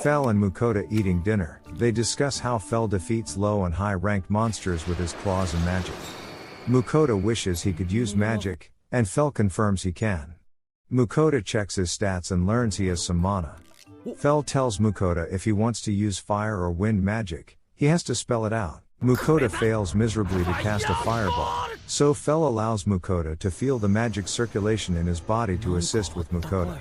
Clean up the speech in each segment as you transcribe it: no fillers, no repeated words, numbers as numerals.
Fel and Mukoda eating dinner. They discuss how Fel defeats low and high ranked monsters with his claws and magic. Mukoda wishes he could use magic, and Fel confirms he can. Mukoda checks his stats and learns he has some mana. Fel tells Mukoda if he wants to use fire or wind magic, he has to spell it out. Mukoda fails miserably to cast a fireball, so Fel allows Mukoda to feel the magic circulation in his body to assist with Mukoda.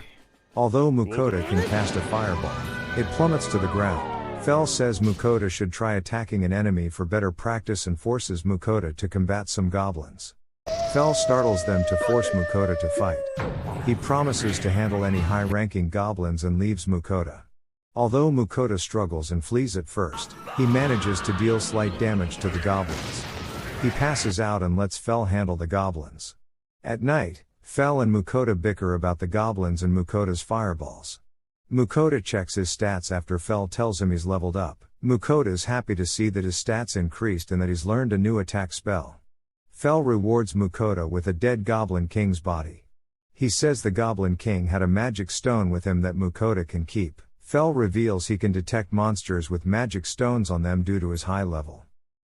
Although Mukoda can cast a fireball, it plummets to the ground. Fel says Mukoda should try attacking an enemy for better practice and forces Mukoda to combat some goblins. Fel startles them to force Mukoda to fight. He promises to handle any high-ranking goblins and leaves Mukoda. Although Mukoda struggles and flees at first, he manages to deal slight damage to the goblins. He passes out and lets Fel handle the goblins. At night, Fel and Mukoda bicker about the goblins and Mukoda's fireballs. Mukoda checks his stats after Fel tells him he's leveled up. Mukoda is happy to see that his stats increased and that he's learned a new attack spell. Fel rewards Mukoda with a dead Goblin King's body. He says the Goblin King had a magic stone with him that Mukoda can keep. Fel reveals he can detect monsters with magic stones on them due to his high level.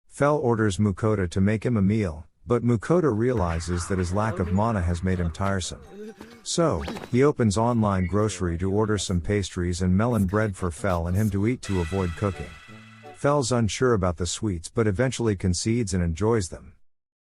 Fel orders Mukoda to make him a meal, but Mukoda realizes that his lack of mana has made him tiresome. So, he opens online grocery to order some pastries and melon bread for Fel and him to eat to avoid cooking. Fel's unsure about the sweets but eventually concedes and enjoys them.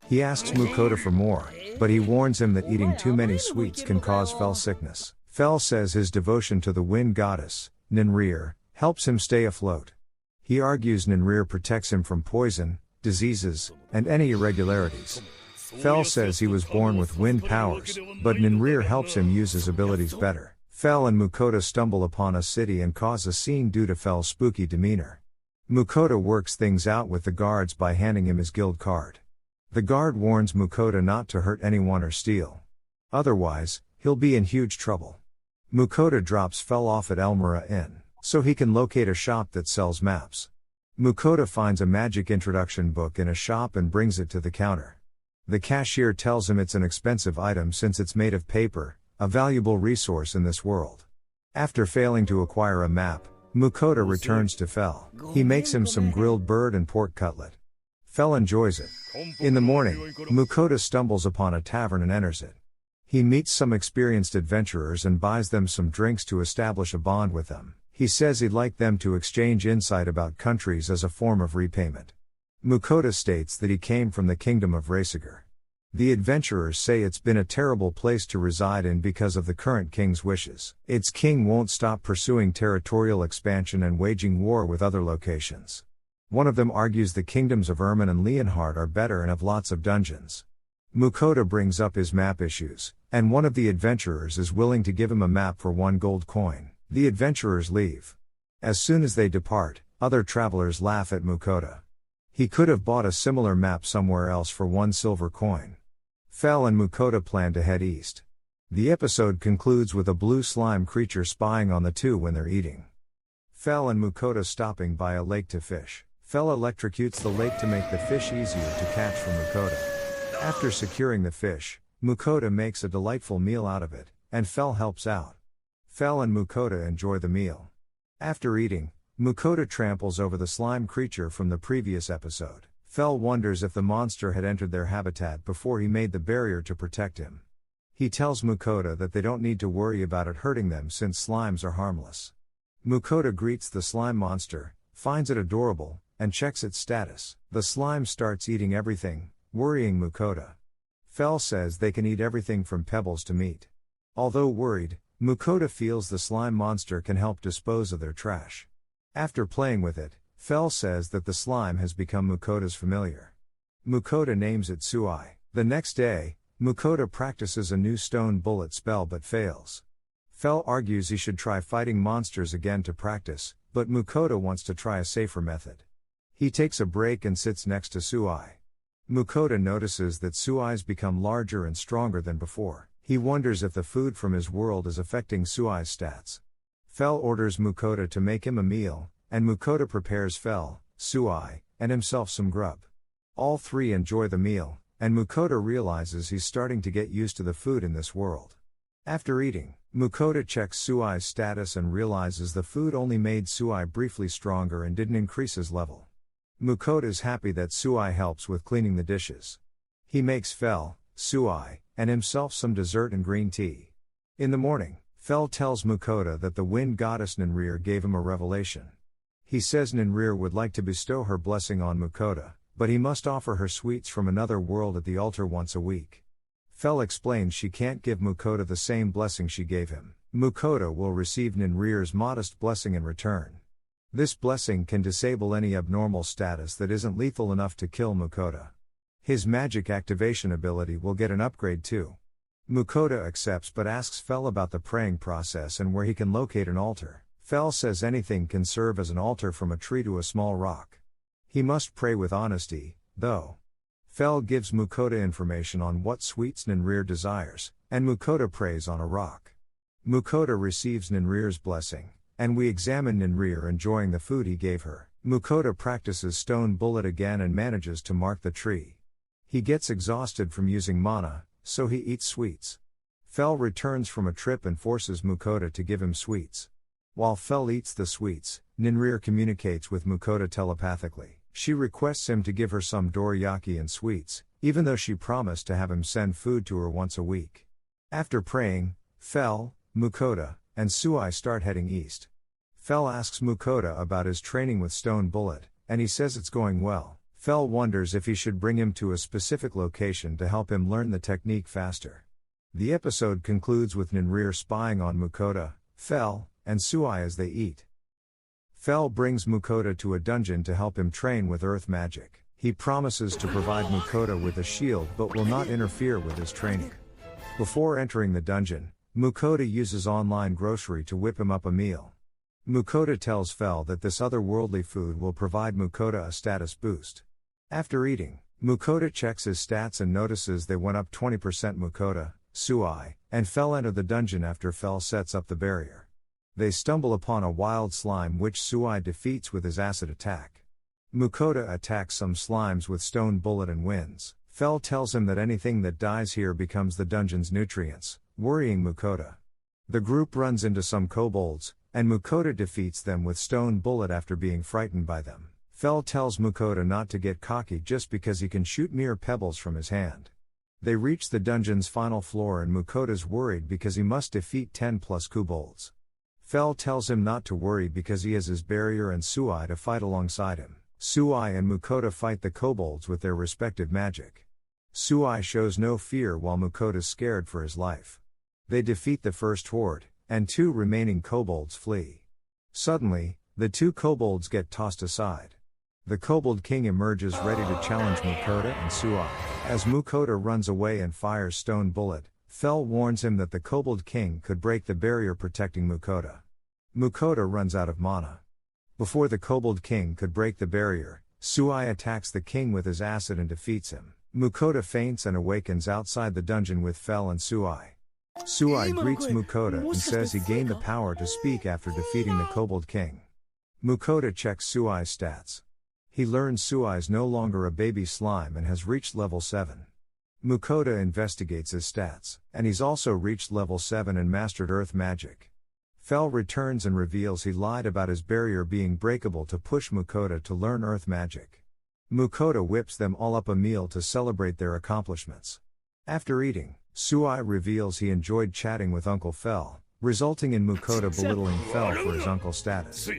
He asks Mukoda for more, but he warns him that eating too many sweets can cause Fel sickness. Fel says his devotion to the wind goddess, Ninrir, helps him stay afloat. He argues Ninrir protects him from poison, diseases, and any irregularities. Fel says he was born with wind powers, but Ninrir helps him use his abilities better. Fel and Mukoda stumble upon a city and cause a scene due to Fel's spooky demeanor. Mukoda works things out with the guards by handing him his guild card. The guard warns Mukoda not to hurt anyone or steal. Otherwise, he'll be in huge trouble. Mukoda drops Fel off at Elmira Inn, so he can locate a shop that sells maps. Mukoda finds a magic introduction book in a shop and brings it to the counter. The cashier tells him it's an expensive item since it's made of paper, a valuable resource in this world. After failing to acquire a map, Mukoda returns to Fel. He makes him some grilled bird and pork cutlet. Fel enjoys it. In the morning, Mukoda stumbles upon a tavern and enters it. He meets some experienced adventurers and buys them some drinks to establish a bond with them. He says he'd like them to exchange insight about countries as a form of repayment. Mukoda states that he came from the kingdom of Raysagar. The adventurers say it's been a terrible place to reside in because of the current king's wishes. Its king won't stop pursuing territorial expansion and waging war with other locations. One of them argues the kingdoms of Ermin and Leonhard are better and have lots of dungeons. Mukoda brings up his map issues, and one of the adventurers is willing to give him a map for 1 gold coin. The adventurers leave. As soon as they depart, other travelers laugh at Mukoda. He could have bought a similar map somewhere else for 1 silver coin. Fel and Mukoda plan to head east. The episode concludes with a blue slime creature spying on the two when they're eating. Fel and Mukoda stopping by a lake to fish. Fel electrocutes the lake to make the fish easier to catch for Mukoda. After securing the fish, Mukoda makes a delightful meal out of it, and Fel helps out. Fel and Mukoda enjoy the meal. After eating, Mukoda tramples over the slime creature from the previous episode. Fel wonders if the monster had entered their habitat before he made the barrier to protect him. He tells Mukoda that they don't need to worry about it hurting them since slimes are harmless. Mukoda greets the slime monster, finds it adorable, and checks its status. The slime starts eating everything, worrying Mukoda. Fel says they can eat everything from pebbles to meat. Although worried, Mukoda feels the slime monster can help dispose of their trash. After playing with it, Fel says that the slime has become Mukoda's familiar. Mukoda names it Suai. The next day, Mukoda practices a new stone bullet spell but fails. Fel argues he should try fighting monsters again to practice, but Mukoda wants to try a safer method. He takes a break and sits next to Suai. Mukoda notices that Suai's become larger and stronger than before. He wonders if the food from his world is affecting Suai's stats. Fel orders Mukoda to make him a meal, and Mukoda prepares Fel, Suai, and himself some grub. All three enjoy the meal, and Mukoda realizes he's starting to get used to the food in this world. After eating, Mukoda checks Suai's status and realizes the food only made Suai briefly stronger and didn't increase his level. Mukoda is happy that Suai helps with cleaning the dishes. He makes Fel, Suai, and himself some dessert and green tea. In the morning, Fel tells Mukoda that the wind goddess Ninrir gave him a revelation. He says Ninrir would like to bestow her blessing on Mukoda, but he must offer her sweets from another world at the altar once a week. Fel explains she can't give Mukoda the same blessing she gave him. Mukoda will receive Ninrir's modest blessing in return. This blessing can disable any abnormal status that isn't lethal enough to kill Mukoda. His magic activation ability will get an upgrade too. Mukoda accepts but asks Fel about the praying process and where he can locate an altar. Fel says anything can serve as an altar, from a tree to a small rock. He must pray with honesty, though. Fel gives Mukoda information on what sweets Ninrir desires, and Mukoda prays on a rock. Mukoda receives Ninrir's blessing, and we examine Ninrir enjoying the food he gave her. Mukoda practices Stone Bullet again and manages to mark the tree. He gets exhausted from using mana, so he eats sweets. Fel returns from a trip and forces Mukoda to give him sweets. While Fel eats the sweets, Ninrir communicates with Mukoda telepathically. She requests him to give her some dorayaki and sweets, even though she promised to have him send food to her once a week. After praying, Fel, Mukoda, and Suai start heading east. Fel asks Mukoda about his training with Stone Bullet, and he says it's going well. Fel wonders if he should bring him to a specific location to help him learn the technique faster. The episode concludes with Ninrir spying on Mukoda, Fel, and Suai as they eat. Fel brings Mukoda to a dungeon to help him train with earth magic. He promises to provide Mukoda with a shield but will not interfere with his training. Before entering the dungeon, Mukoda uses online grocery to whip him up a meal. Mukoda tells Fel that this otherworldly food will provide Mukoda a status boost. After eating, Mukoda checks his stats and notices they went up 20%. Mukoda, Suai, and Fel enter the dungeon after Fel sets up the barrier. They stumble upon a wild slime which Suai defeats with his acid attack. Mukoda attacks some slimes with Stone Bullet and wins. Fel tells him that anything that dies here becomes the dungeon's nutrients, worrying Mukoda. The group runs into some kobolds, and Mukoda defeats them with Stone Bullet after being frightened by them. Fel tells Mukoda not to get cocky just because he can shoot mere pebbles from his hand. They reach the dungeon's final floor and Mukoda's worried because he must defeat 10 plus kobolds. Fel tells him not to worry because he has his barrier and Suai to fight alongside him. Suai and Mukoda fight the kobolds with their respective magic. Suai shows no fear while Mukoda's scared for his life. They defeat the first horde, and 2 remaining kobolds flee. Suddenly, the 2 kobolds get tossed aside. The Kobold King emerges ready to challenge Mukoda and Suai. As Mukoda runs away and fires Stone Bullet, Fel warns him that the Kobold King could break the barrier protecting Mukoda. Mukoda runs out of mana. Before the Kobold King could break the barrier, Suai attacks the king with his acid and defeats him. Mukoda faints and awakens outside the dungeon with Fel and Suai. Suai greets Mukoda and says he gained the power to speak after defeating the Kobold King. Mukoda checks Suai's stats. He learns Suai's no longer a baby slime and has reached level 7. Mukoda investigates his stats, and he's also reached level 7 and mastered earth magic. Fel returns and reveals he lied about his barrier being breakable to push Mukoda to learn earth magic. Mukoda whips them all up a meal to celebrate their accomplishments. After eating, Suai reveals he enjoyed chatting with Uncle Fel, resulting in Mukoda belittling Fel for his uncle's status.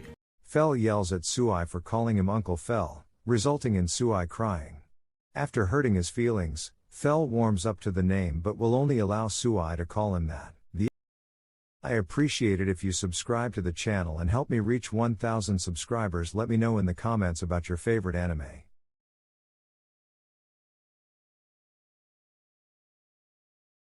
Fel yells at Suai for calling him Uncle Fel, resulting in Suai crying. After hurting his feelings, Fel warms up to the name but will only allow Suai to call him that. I appreciate it if you subscribe to the channel and help me reach 1,000 subscribers. Let me know in the comments about your favorite anime.